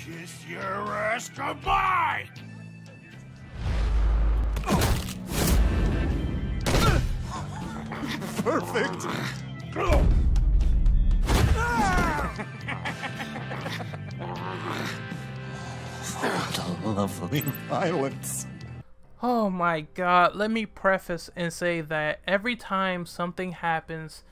Kiss your ass goodbye! Perfect! The lovely violence. Oh my god, let me preface and say that every time something happens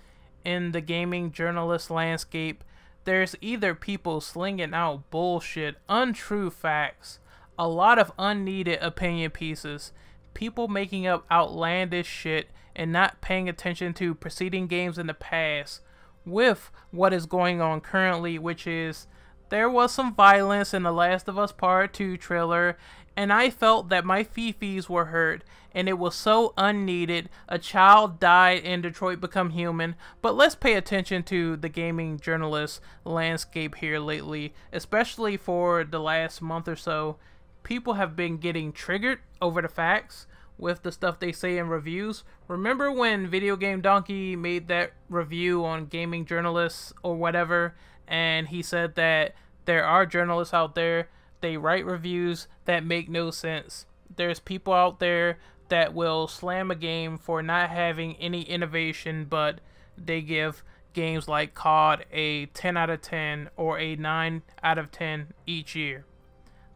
in the gaming journalist landscape, there's either people slinging out bullshit, untrue facts, a lot of unneeded opinion pieces, people making up outlandish shit and not paying attention to preceding games in the past, with what is going on currently, which is there was some violence in The Last of Us Part 2 trailer, and I felt that my fifis were hurt, and it was so unneeded. A child died in Detroit Become Human, but let's pay attention to the gaming journalist landscape here lately, especially for the last month or so. People have been getting triggered over the facts with the stuff they say in reviews. Remember when Video Game Donkey made that review on gaming journalists or whatever, and he said that there are journalists out there, they write reviews that make no sense. There's people out there that will slam a game for not having any innovation, but they give games like COD a 10 out of 10 or a 9 out of 10 each year.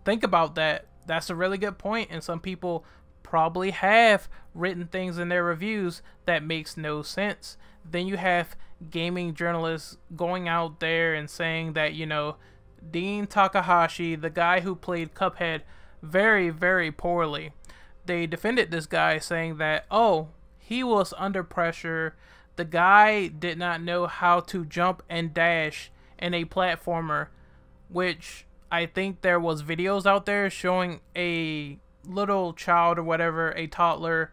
Think about that. That's a really good point, and some people probably have written things in their reviews that makes no sense. Then you have gaming journalists going out there and saying that, you know, Dean Takahashi, the guy who played Cuphead, very, very poorly. They defended this guy saying that, oh, he was under pressure. The guy did not know how to jump and dash in a platformer, which I think there was videos out there showing a little child or whatever, a toddler,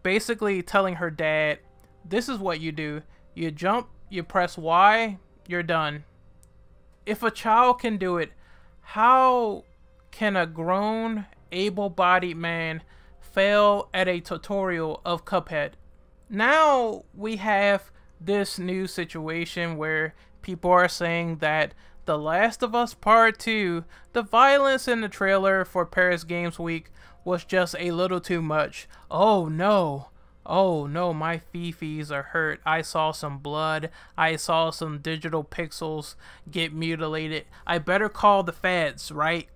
basically telling her dad, this is what you do. You jump, you press Y, you're done. If a child can do it, how can a grown, able-bodied man fail at a tutorial of Cuphead? Now we have this new situation where people are saying that The Last of Us Part 2, the violence in the trailer for Paris Games Week was just a little too much. Oh no. Oh no, my fifis are hurt. I saw some blood. I saw some digital pixels get mutilated. I better call the feds, right?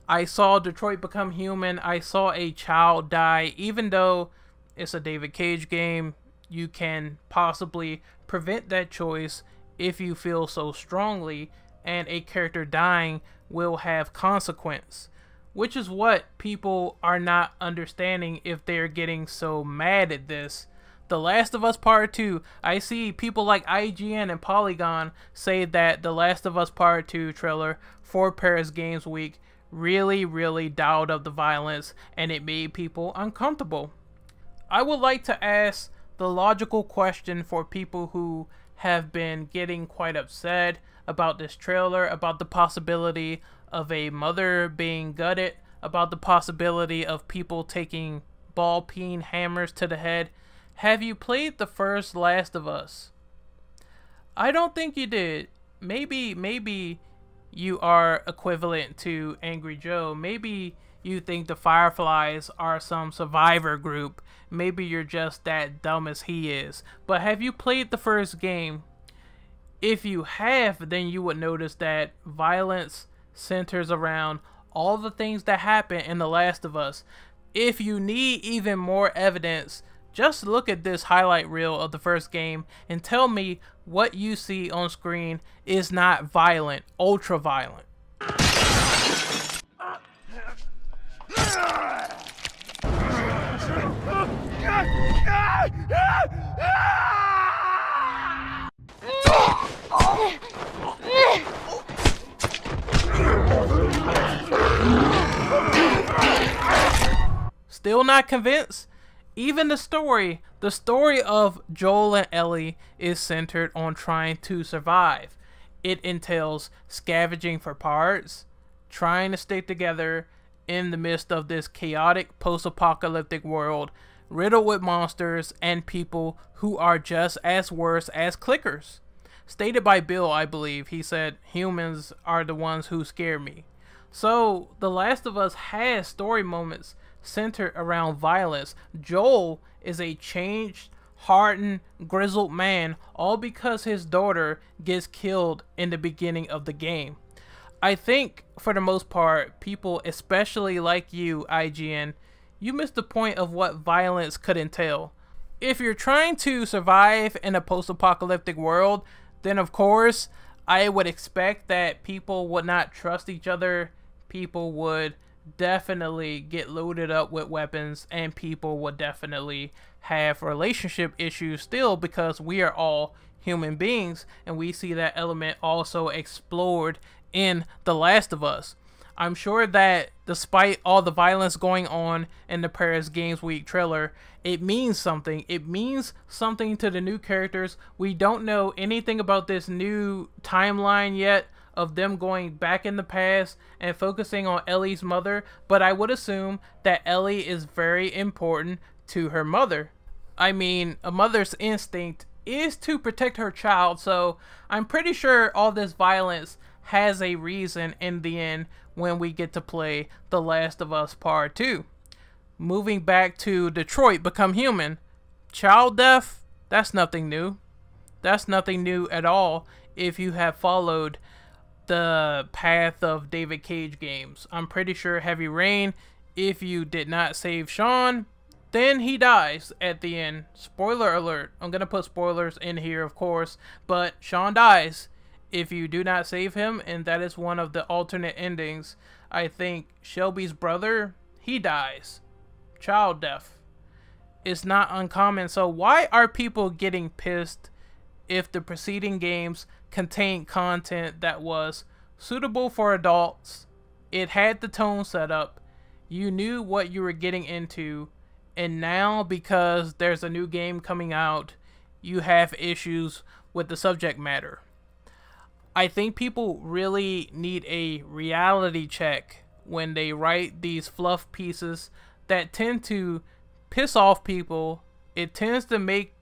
I saw Detroit Become Human. I saw a child die. Even though it's a David Cage game, you can possibly prevent that choice if you feel so strongly, and a character dying will have consequence. Which is what people are not understanding if they're getting so mad at this. The Last of Us Part 2, I see people like IGN and Polygon say that The Last of Us Part 2 trailer for Paris Games Week really dialed up the violence and it made people uncomfortable. I would like to ask the logical question for people who have been getting quite upset about this trailer, about the possibility of a mother being gutted, about the possibility of people taking ball-peen hammers to the head. Have you played the first Last of Us? I don't think you did. Maybe you are equivalent to Angry Joe. Maybe you think the Fireflies are some survivor group. Maybe you're just that dumb as he is. But have you played the first game? If you have, then you would notice that violence centers around all the things that happen in The Last of Us. If you need even more evidence, just look at this highlight reel of the first game and tell me what you see on screen is not violent, ultra violent. Still not convinced? Even the story of Joel and Ellie is centered on trying to survive. It entails scavenging for parts, trying to stay together in the midst of this chaotic post-apocalyptic world, riddled with monsters and people who are just as worse as clickers. Stated by Bill, I believe, he said, humans are the ones who scare me. So, The Last of Us has story moments centered around violence. Joel is a changed, hardened, grizzled man, all because his daughter gets killed in the beginning of the game. I think, for the most part, people, especially like you, IGN, you miss the point of what violence could entail. If you're trying to survive in a post-apocalyptic world, then of course, I would expect that people would not trust each other. People would definitely get loaded up with weapons, and people would definitely have relationship issues still, because we are all human beings, and we see that element also explored in The Last of Us. I'm sure that despite all the violence going on in the Paris Games Week trailer, it means something. It means something to the new characters. We don't know anything about this new timeline yet of them going back in the past and focusing on Ellie's mother, but I would assume that Ellie is very important to her mother. I mean, a mother's instinct is to protect her child, so I'm pretty sure all this violence has a reason in the end when we get to play The Last of Us Part 2. Moving back to Detroit Become Human, child death, that's nothing new. That's nothing new at all if you have followed the path of David Cage games. I'm pretty sure Heavy Rain, if you did not save Sean, then he dies at the end. Spoiler alert. I'm going to put spoilers in here, of course, but Sean dies if you do not save him, and that is one of the alternate endings. I think Shelby's brother, he dies. Child death. It's not uncommon. So why are people getting pissed if the preceding games contained content that was suitable for adults? It had the tone set up. You knew what you were getting into, and now because there's a new game coming out, you have issues with the subject matter. I think people really need a reality check when they write these fluff pieces that tend to piss off people. It tends to make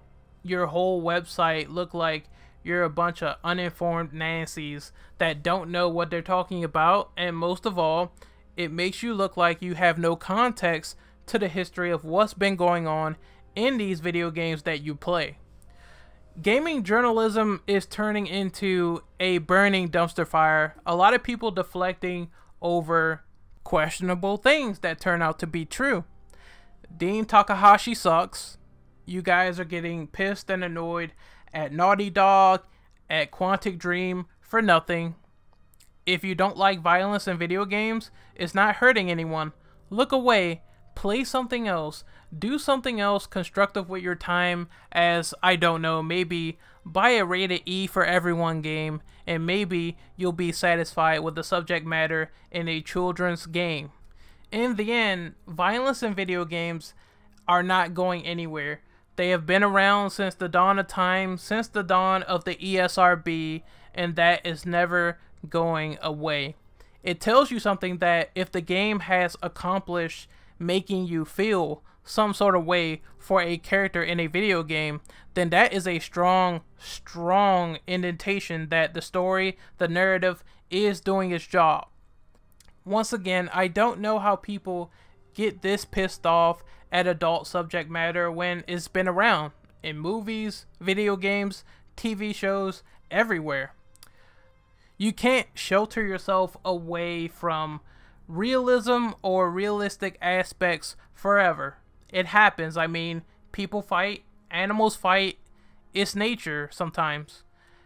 your whole website look like you're a bunch of uninformed Nancys that don't know what they're talking about, and most of all, it makes you look like you have no context to the history of what's been going on in these video games that you play. Gaming journalism is turning into a burning dumpster fire. A lot of people deflecting over questionable things that turn out to be true. Dean Takahashi sucks. You guys are getting pissed and annoyed at Naughty Dog, at Quantic Dream for nothing. If you don't like violence in video games, it's not hurting anyone. Look away. Play something else. Do something else constructive with your time, as, I don't know, maybe buy a rated E for everyone game, and maybe you'll be satisfied with the subject matter in a children's game. In the end, violence in video games are not going anywhere. They have been around since the dawn of time, since the dawn of the ESRB, and that is never going away. It tells you something that if the game has accomplished making you feel some sort of way for a character in a video game, then that is a strong indentation that the story, the narrative, is doing its job. Once again, I don't know how people get this pissed off at adult subject matter when it's been around in movies, video games, TV shows, everywhere. You can't shelter yourself away from realism or realistic aspects forever. It happens. I mean, people fight, animals fight. It's nature sometimes.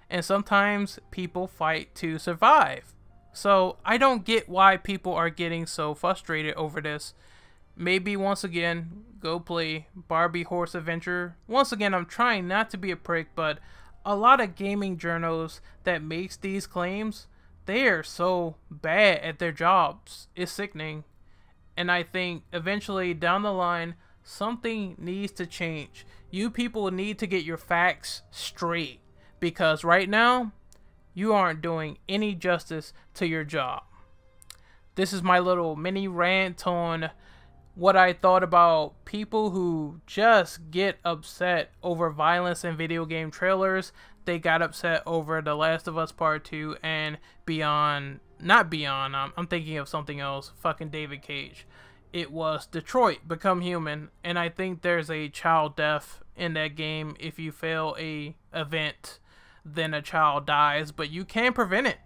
And sometimes people fight to survive. So I don't get why people are getting so frustrated over this. Maybe once again, go play Barbie Horse Adventure. Once again, I'm trying not to be a prick, but a lot of gaming journals that makes these claims, they are so bad at their jobs. It's sickening. And I think eventually down the line, something needs to change. You people need to get your facts straight, because right now, you aren't doing any justice to your job. This is my little mini rant on what I thought about people who just get upset over violence in video game trailers they got upset over The Last of Us Part 2 and Beyond, not Beyond, I'm thinking of something else, fucking David Cage. It was Detroit Become Human, and I think there's a child death in that game. If you fail a event, then a child dies, but you can prevent it,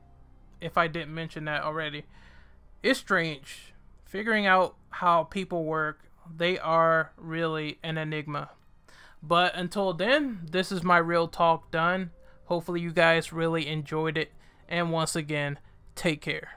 if I didn't mention that already. It's strange. Figuring out how people work, they are really an enigma. But until then, this is my real talk done. Hopefully you guys really enjoyed it. And once again, take care.